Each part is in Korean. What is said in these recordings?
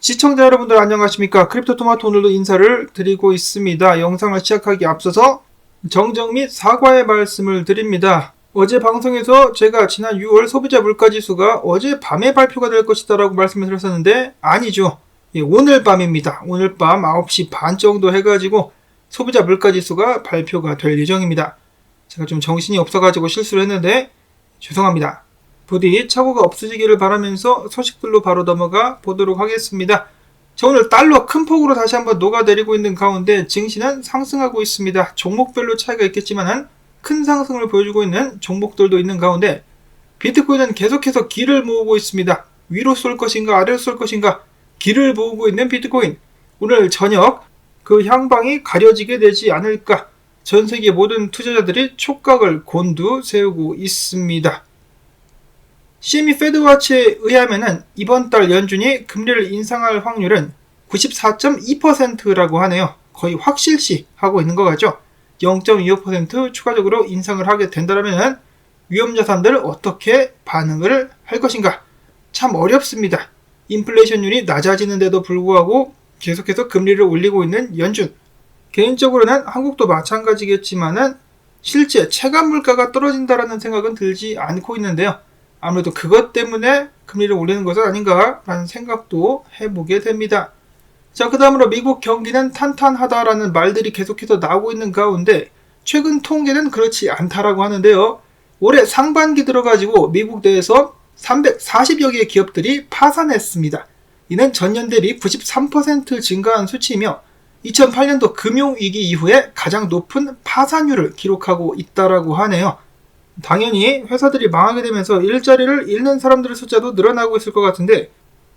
시청자 여러분들 안녕하십니까. 크립토토마토 오늘도 인사를 드리고 있습니다. 영상을 시작하기 앞서서 정정 및 사과의 말씀을 드립니다. 어제 방송에서 제가 지난 6월 소비자 물가지수가 어제 밤에 발표가 될 것이다 라고 말씀을 드렸었는데 아니죠. 오늘 밤입니다. 오늘 밤 9시 반 정도 해가지고 소비자 물가지수가 발표가 될 예정입니다. 제가 좀 정신이 없어가지고 실수를 했는데 죄송합니다. 부디 착오가 없으시기를 바라면서 소식들로 바로 넘어가 보도록 하겠습니다. 자, 오늘 달러 큰 폭으로 다시 한번 녹아내리고 있는 가운데 증시는 상승하고 있습니다. 종목별로 차이가 있겠지만 큰 상승을 보여주고 있는 종목들도 있는 가운데 비트코인은 계속해서 길을 모으고 있습니다. 위로 쏠 것인가 아래로 쏠 것인가 길을 모으고 있는 비트코인. 오늘 저녁 그 향방이 가려지게 되지 않을까. 전 세계 모든 투자자들이 촉각을 곤두세우고 있습니다. CME 페드워치에 의하면 이번 달 연준이 금리를 인상할 확률은 94.2%라고 하네요. 거의 확실시 하고 있는 것 같죠. 0.25% 추가적으로 인상을 하게 된다면 위험자산들 어떻게 반응을 할 것인가? 참 어렵습니다. 인플레이션율이 낮아지는데도 불구하고 계속해서 금리를 올리고 있는 연준. 개인적으로는 한국도 마찬가지겠지만 실제 체감 물가가 떨어진다라는 생각은 들지 않고 있는데요. 아무래도 그것 때문에 금리를 올리는 것은 아닌가라는 생각도 해보게 됩니다. 자, 그 다음으로 미국 경기는 탄탄하다라는 말들이 계속해서 나오고 있는 가운데 최근 통계는 그렇지 않다라고 하는데요. 올해 상반기 들어가지고 미국 내에서 340여 개의 기업들이 파산했습니다. 이는 전년 대비 93% 증가한 수치이며 2008년도 금융위기 이후에 가장 높은 파산율을 기록하고 있다라고 하네요. 당연히 회사들이 망하게 되면서 일자리를 잃는 사람들의 숫자도 늘어나고 있을 것 같은데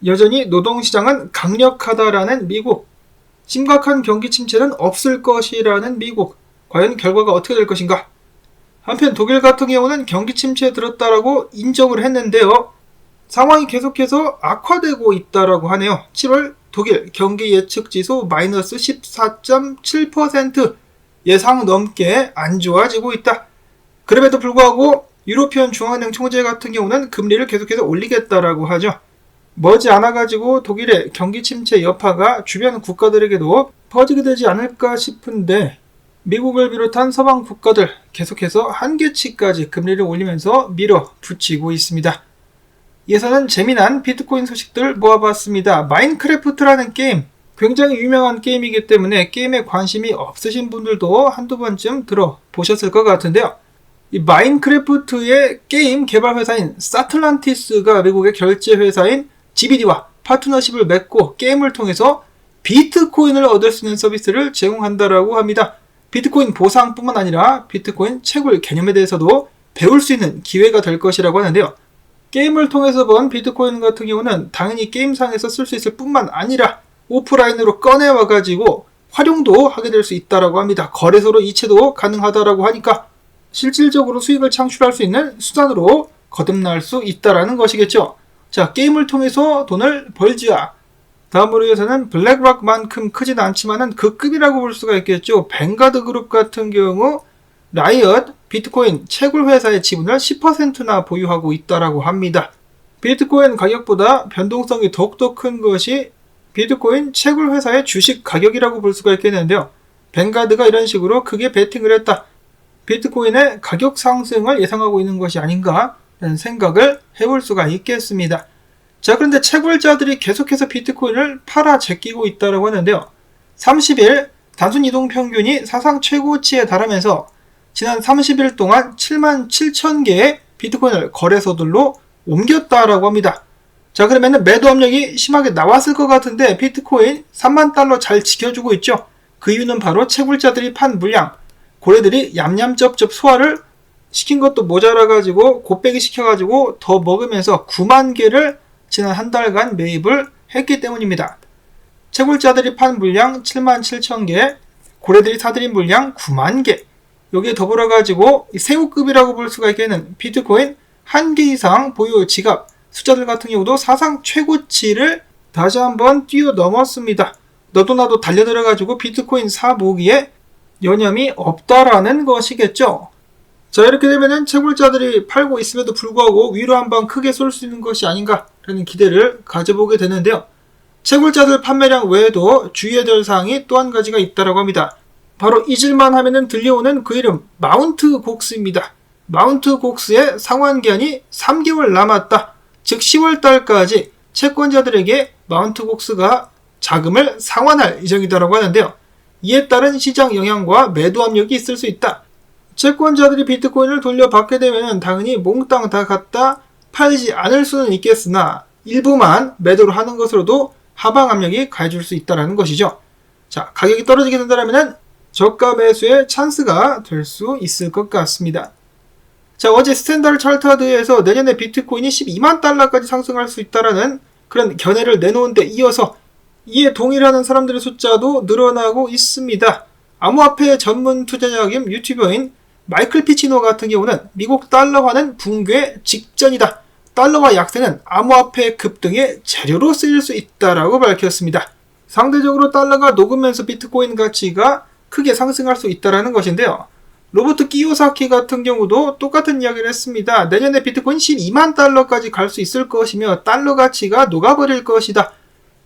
여전히 노동시장은 강력하다라는 미국, 심각한 경기 침체는 없을 것이라는 미국, 과연 결과가 어떻게 될 것인가? 한편 독일 같은 경우는 경기 침체에 들었다라고 인정을 했는데요. 상황이 계속해서 악화되고 있다라고 하네요. 7월 독일 경기 예측 지수 마이너스 14.7% 예상 넘게 안 좋아지고 있다. 그럼에도 불구하고 유로피언 중앙은행 총재 같은 경우는 금리를 계속해서 올리겠다라고 하죠. 머지 않아가지고 독일의 경기 침체 여파가 주변 국가들에게도 퍼지게 되지 않을까 싶은데 미국을 비롯한 서방 국가들 계속해서 한계치까지 금리를 올리면서 밀어붙이고 있습니다. 이어서는 재미난 비트코인 소식들 모아봤습니다. 마인크래프트라는 게임, 굉장히 유명한 게임이기 때문에 게임에 관심이 없으신 분들도 한두 번쯤 들어보셨을 것 같은데요. 이 마인크래프트의 게임 개발 회사인 사틀란티스가 미국의 결제 회사인 GBD와 파트너십을 맺고 게임을 통해서 비트코인을 얻을 수 있는 서비스를 제공한다라고 합니다. 비트코인 보상뿐만 아니라 비트코인 채굴 개념에 대해서도 배울 수 있는 기회가 될 것이라고 하는데요. 게임을 통해서 번 비트코인 같은 경우는 당연히 게임상에서 쓸 수 있을 뿐만 아니라 오프라인으로 꺼내와가지고 활용도 하게 될 수 있다라고 합니다. 거래소로 이체도 가능하다라고 하니까 실질적으로 수익을 창출할 수 있는 수단으로 거듭날 수 있다라는 것이겠죠. 자, 게임을 통해서 돈을 벌지야. 다음으로 해서는 블랙락만큼 크진 않지만은 그 급이라고 볼 수가 있겠죠. 뱅가드 그룹 같은 경우 라이엇 비트코인 채굴 회사의 지분을 10%나 보유하고 있다라고 합니다. 비트코인 가격보다 변동성이 더욱더 큰 것이 비트코인 채굴 회사의 주식 가격이라고 볼 수가 있겠는데요. 뱅가드가 이런 식으로 크게 베팅을 했다. 비트코인의 가격 상승을 예상하고 있는 것이 아닌가 라는 생각을 해볼 수가 있겠습니다. 자, 그런데 채굴자들이 계속해서 비트코인을 팔아 제끼고 있다고 하는데요. 30일 단순 이동 평균이 사상 최고치에 달하면서 지난 30일 동안 7만 7천 개의 비트코인을 거래소들로 옮겼다라고 합니다. 자, 그러면 매도 압력이 심하게 나왔을 것 같은데 비트코인 3만 달러 잘 지켜주고 있죠. 그 이유는 바로 채굴자들이 판 물량, 고래들이 얌얌쩝쩝 소화를 시킨 것도 모자라가지고 곱빼기 시켜가지고 더 먹으면서 9만 개를 지난 한 달간 매입을 했기 때문입니다. 채굴자들이 판 물량 7만 7천 개, 고래들이 사들인 물량 9만 개. 여기에 더불어가지고 새우급이라고 볼 수가 있겠는 비트코인 1개 이상 보유 지갑 숫자들 같은 경우도 사상 최고치를 다시 한번 뛰어넘었습니다. 너도 나도 달려들어가지고 비트코인 사모기에 여념이 없다라는 것이겠죠. 자, 이렇게 되면은 채굴자들이 팔고 있음에도 불구하고 위로 한방 크게 쏠 수 있는 것이 아닌가라는 기대를 가져보게 되는데요. 채굴자들 판매량 외에도 주의해야 될 사항이 또 한 가지가 있다고 합니다. 바로 잊을만 하면은 들려오는 그 이름 마운트 곡스입니다. 마운트 곡스의 상환기한이 3개월 남았다. 즉 10월달까지 채권자들에게 마운트 곡스가 자금을 상환할 예정이다라고 하는데요. 이에 따른 시장 영향과 매도 압력이 있을 수 있다. 채권자들이 비트코인을 돌려받게 되면 당연히 몽땅 다 갖다 팔지 않을 수는 있겠으나 일부만 매도를 하는 것으로도 하방 압력이 가해질 수 있다는 것이죠. 자, 가격이 떨어지게 된다면 저가 매수의 찬스가 될 수 있을 것 같습니다. 자, 어제 스탠다드 차트에서 내년에 비트코인이 12만 달러까지 상승할 수 있다라는 그런 견해를 내놓은 데 이어서 이에 동의하는 사람들의 숫자도 늘어나고 있습니다. 암호화폐 전문 투자자겸 유튜버인 마이클 피치노 같은 경우는 미국 달러화는 붕괴 직전이다. 달러화 약세는 암호화폐 급등의 재료로 쓰일 수 있다라고 밝혔습니다. 상대적으로 달러가 녹으면서 비트코인 가치가 크게 상승할 수 있다는 것인데요. 로버트 키요사키 같은 경우도 똑같은 이야기를 했습니다. 내년에 비트코인 12만 달러까지 갈 수 있을 것이며 달러 가치가 녹아버릴 것이다.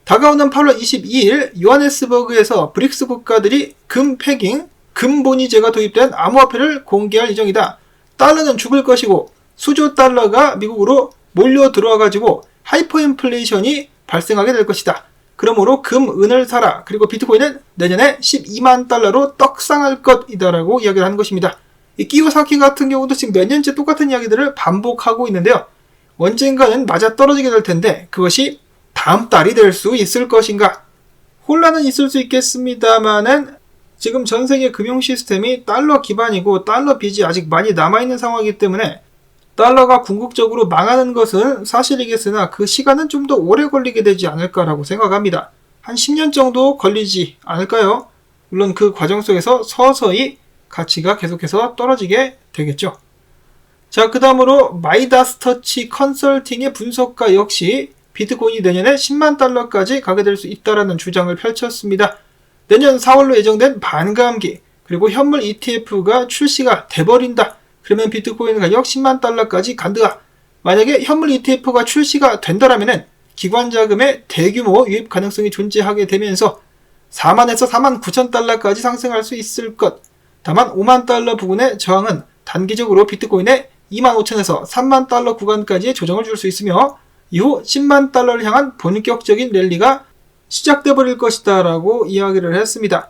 다가오는 8월 22일 요하네스버그에서 브릭스 국가들이 금 패깅, 금 본위제가 도입된 암호화폐를 공개할 예정이다. 달러는 죽을 것이고 수조 달러가 미국으로 몰려 들어와가지고 하이퍼인플레이션이 발생하게 될 것이다. 그러므로 금, 은을 사라. 그리고 비트코인은 내년에 12만 달러로 떡상할 것이다라고 이야기를 하는 것입니다. 이 키요사키 같은 경우도 지금 몇 년째 똑같은 이야기들을 반복하고 있는데요. 언젠가는 맞아 떨어지게 될 텐데 그것이 다음 달이 될 수 있을 것인가? 혼란은 있을 수 있겠습니다만은 지금 전 세계 금융 시스템이 달러 기반이고 달러 빚이 아직 많이 남아있는 상황이기 때문에 달러가 궁극적으로 망하는 것은 사실이겠으나 그 시간은 좀 더 오래 걸리게 되지 않을까라고 생각합니다. 한 10년 정도 걸리지 않을까요? 물론 그 과정 속에서 서서히 가치가 계속해서 떨어지게 되겠죠. 자, 그 다음으로 마이다스터치 컨설팅의 분석가 역시 비트코인이 내년에 10만 달러까지 가게 될 수 있다는 주장을 펼쳤습니다. 내년 4월로 예정된 반감기 그리고 현물 ETF가 출시가 돼버린다. 그러면 비트코인 가격 10만 달러까지 간다. 만약에 현물 ETF가 출시가 된다라면 기관 자금의 대규모 유입 가능성이 존재하게 되면서 4만에서 4만 9천 달러까지 상승할 수 있을 것. 다만 5만 달러 부근의 저항은 단기적으로 비트코인의 2만 5천에서 3만 달러 구간까지의 조정을 줄 수 있으며 이후 10만 달러를 향한 본격적인 랠리가 시작돼 버릴 것이다 라고 이야기를 했습니다.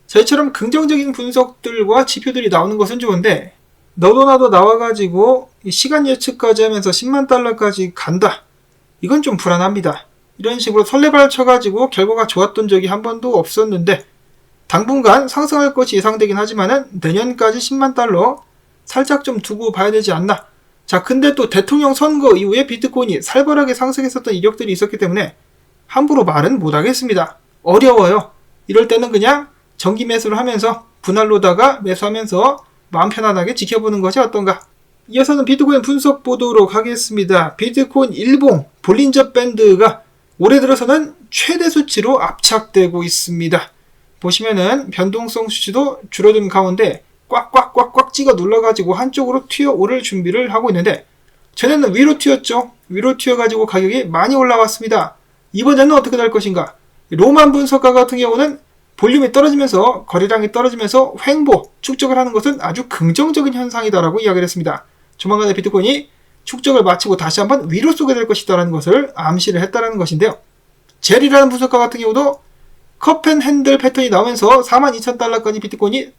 저희처럼 긍정적인 분석들과 지표들이 나오는 것은 좋은데 너도 나도 나와가지고 시간 예측까지 하면서 10만 달러까지 간다. 이건 좀 불안합니다. 이런 식으로 설레발 쳐가지고 결과가 좋았던 적이 한 번도 없었는데 당분간 상승할 것이 예상되긴 하지만은 내년까지 10만 달러 살짝 좀 두고 봐야 되지 않나. 자, 근데 또 대통령 선거 이후에 비트코인이 살벌하게 상승했었던 이력들이 있었기 때문에 함부로 말은 못하겠습니다. 어려워요. 이럴 때는 그냥 정기 매수를 하면서 분할로다가 매수하면서 마음 편안하게 지켜보는 것이 어떤가. 이어서는 비트코인 분석 보도록 하겠습니다. 비트코인 일봉 볼린저 밴드가 올해 들어서는 최대 수치로 압착되고 있습니다. 보시면은 변동성 수치도 줄어든 가운데 꽉꽉꽉꽉 찍어 눌러가지고 한쪽으로 튀어오를 준비를 하고 있는데 전에는 위로 튀었죠. 위로 튀어가지고 가격이 많이 올라왔습니다. 이번에는 어떻게 될 것인가. 로만 분석가 같은 경우는 볼륨이 떨어지면서 거래량이 떨어지면서 횡보, 축적을 하는 것은 아주 긍정적인 현상이다라고 이야기를 했습니다. 조만간에 비트코인이 축적을 마치고 다시 한번 위로 쏘게 될 것이다라는 것을 암시를 했다는 것인데요. 젤이라는 분석가 같은 경우도 컵앤핸들 패턴이 나오면서 42,000달러까지 비트코인이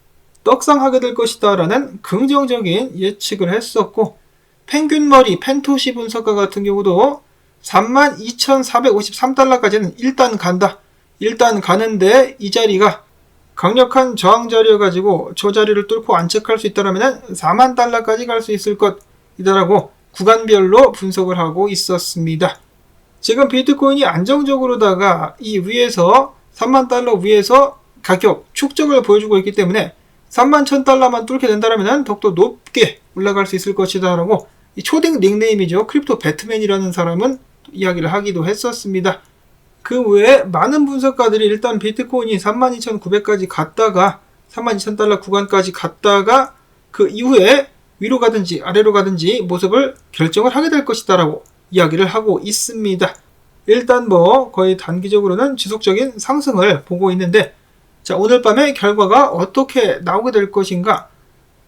떡상하게 될 것이다라는 긍정적인 예측을 했었고 펭귄머리 펜토시 분석가 같은 경우도 32,453달러까지는 일단 간다. 일단 가는데 이 자리가 강력한 저항 자리여가지고 저 자리를 뚫고 안착할 수 있다면 4만 달러까지 갈 수 있을 것이다라고 구간별로 분석을 하고 있었습니다. 지금 비트코인이 안정적으로다가 이 위에서 3만 달러 위에서 가격 축적을 보여주고 있기 때문에 3만 1,000달러만 뚫게 된다면 더욱더 높게 올라갈 수 있을 것이다라고 이 초딩 닉네임이죠. 크립토 배트맨이라는 사람은 이야기를 하기도 했었습니다. 그 외에 많은 분석가들이 일단 비트코인이 32,900까지 갔다가 32,000달러 구간까지 갔다가 그 이후에 위로 가든지 아래로 가든지 모습을 결정을 하게 될 것이다 라고 이야기를 하고 있습니다. 일단 뭐 거의 단기적으로는 지속적인 상승을 보고 있는데, 자, 오늘 밤의 결과가 어떻게 나오게 될 것인가?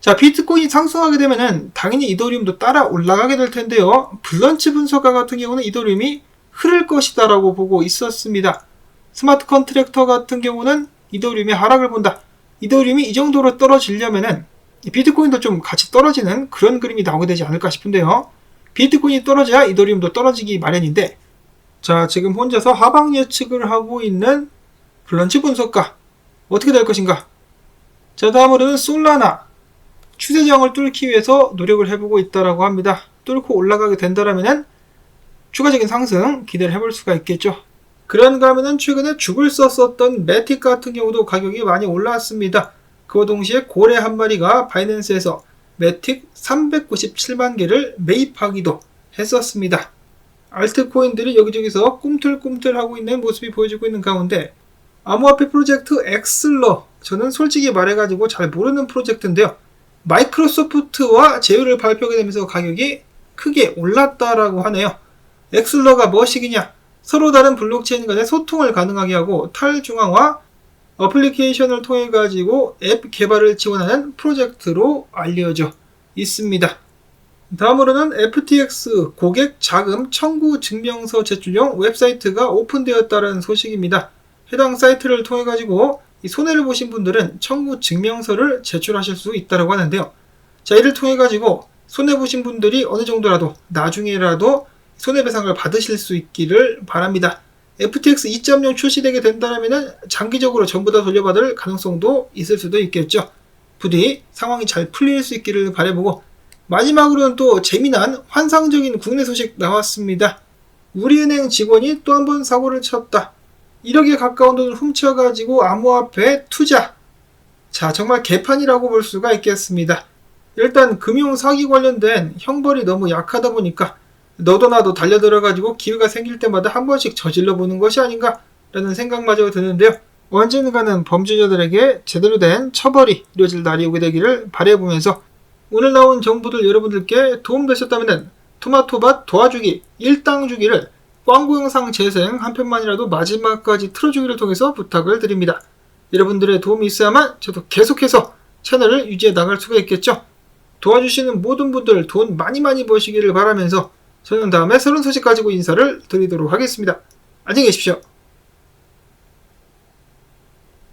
자, 비트코인이 상승하게 되면은 당연히 이더리움도 따라 올라가게 될 텐데요. 블런치 분석가 같은 경우는 이더리움이 흐를 것이다라고 보고 있었습니다. 스마트 컨트랙터 같은 경우는 이더리움이 하락을 본다. 이더리움이 이 정도로 떨어지려면은 비트코인도 좀 같이 떨어지는 그런 그림이 나오게 되지 않을까 싶은데요. 비트코인이 떨어져야 이더리움도 떨어지기 마련인데, 자, 지금 혼자서 하방 예측을 하고 있는 블런치 분석가 어떻게 될 것인가? 자, 다음으로는 솔라나 추세저항을 뚫기 위해서 노력을 해보고 있다라고 합니다. 뚫고 올라가게 된다라면은 추가적인 상승 기대를 해볼 수가 있겠죠. 그런가 하면은 최근에 죽을 썼었던 매틱 같은 경우도 가격이 많이 올라왔습니다. 그와 동시에 고래 한 마리가 바이낸스에서 매틱 397만 개를 매입하기도 했었습니다. 알트코인들이 여기저기서 꿈틀꿈틀하고 있는 모습이 보여지고 있는 가운데, 암호화폐 프로젝트 엑슬러, 저는 솔직히 말해가지고 잘 모르는 프로젝트인데요. 마이크로소프트와 제휴를 발표하게 되면서 가격이 크게 올랐다라고 하네요. 엑슬러가 무엇이냐? 서로 다른 블록체인 간의 소통을 가능하게 하고 탈중앙화 어플리케이션을 통해 가지고 앱 개발을 지원하는 프로젝트로 알려져 있습니다. 다음으로는 FTX 고객 자금 청구 증명서 제출용 웹사이트가 오픈되었다는 소식입니다. 해당 사이트를 통해 가지고 이 손해를 보신 분들은 청구 증명서를 제출하실 수 있다고 하는데요. 자, 이를 통해 가지고 손해 보신 분들이 어느 정도라도 나중에라도 손해배상을 받으실 수 있기를 바랍니다. FTX 2.0 출시되게 된다면 장기적으로 전부 다 돌려받을 가능성도 있을 수도 있겠죠. 부디 상황이 잘 풀릴 수 있기를 바라보고, 마지막으로는 또 재미난 환상적인 국내 소식 나왔습니다. 우리은행 직원이 또 한 번 사고를 쳤다. 1억에 가까운 돈을 훔쳐가지고 암호화폐 투자. 자, 정말 개판이라고 볼 수가 있겠습니다. 일단 금융 사기 관련된 형벌이 너무 약하다 보니까 너도 나도 달려들어가지고 기회가 생길 때마다 한 번씩 저질러 보는 것이 아닌가 라는 생각마저 드는데요. 언젠가는 범죄자들에게 제대로 된 처벌이 이루어질 날이 오게 되기를 바라보면서, 오늘 나온 정보들 여러분들께 도움되셨다면 토마토밭 도와주기 1당 주기를 광고 영상 재생 한 편만이라도 마지막까지 틀어주기를 통해서 부탁을 드립니다. 여러분들의 도움이 있어야만 저도 계속해서 채널을 유지해 나갈 수가 있겠죠. 도와주시는 모든 분들 돈 많이 버시기를 바라면서 저는 다음에 새로운 소식 가지고 인사를 드리도록 하겠습니다. 안녕히 계십시오.